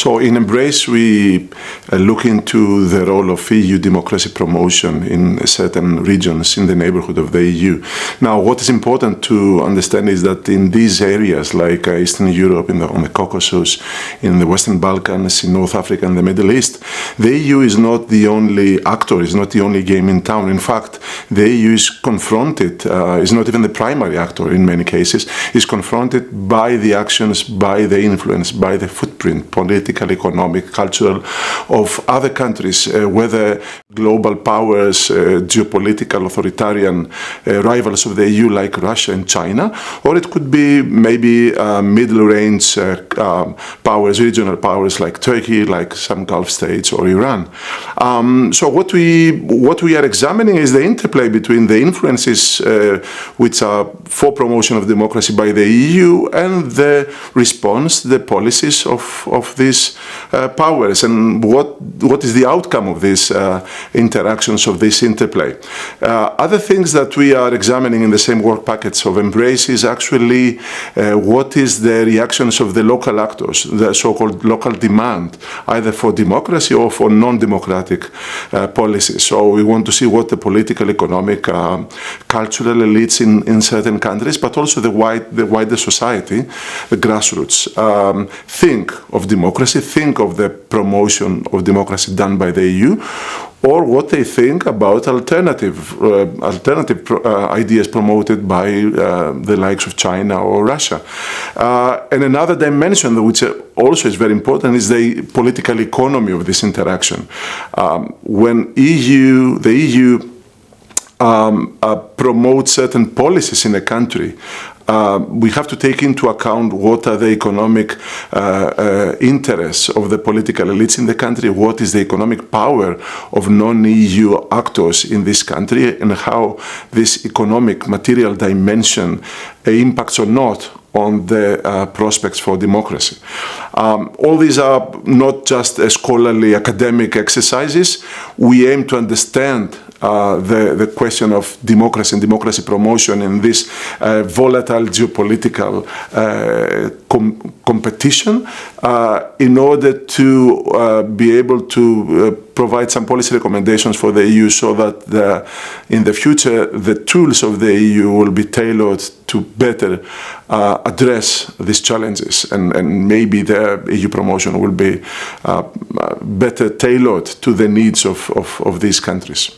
So in Embrace, we look into the role of EU democracy promotion in certain regions in the neighborhood of the EU. Now, what is important to understand is that in these areas, like Eastern Europe, on the Caucasus, in the Western Balkans, in North Africa and the Middle East, the EU is not the only actor, is not the only game in town. In fact, the EU is confronted, is not even the primary actor in many cases, is confronted by the actions, by the influence, by the footprint, political, economic, cultural, of other countries, whether global powers, geopolitical, authoritarian rivals of the EU like Russia and China, or it could be maybe middle-range powers, regional powers like Turkey, like some Gulf states or Iran. So what we are examining is the interplay between the influences which are for promotion of democracy by the EU and the response, the policies of these powers, and what is the outcome of these interactions, of this interplay. Other things that we are examining in the same work packets of Embrace is actually what is the reactions of the local actors, the so-called local demand, either for democracy or for non-democratic policies. So we want to see what the political, economic, cultural elites in certain countries, but also the wider society, the grassroots, think of democracy, think of the promotion of democracy done by the EU, or what they think about alternative ideas promoted by the likes of China or Russia. And another dimension which also is very important is the political economy of this interaction. When the EU promotes certain policies in a country, we have to take into account what are the economic interests of the political elites in the country, what is the economic power of non-EU actors in this country, and how this economic material dimension impacts or not on the prospects for democracy. All these are not just scholarly academic exercises. We aim to understand the question of democracy and democracy promotion in this volatile geopolitical competition in order to be able to provide some policy recommendations for the EU so that in the future the tools of the EU will be tailored to better address these challenges, and maybe the EU promotion will be better tailored to the needs of these countries.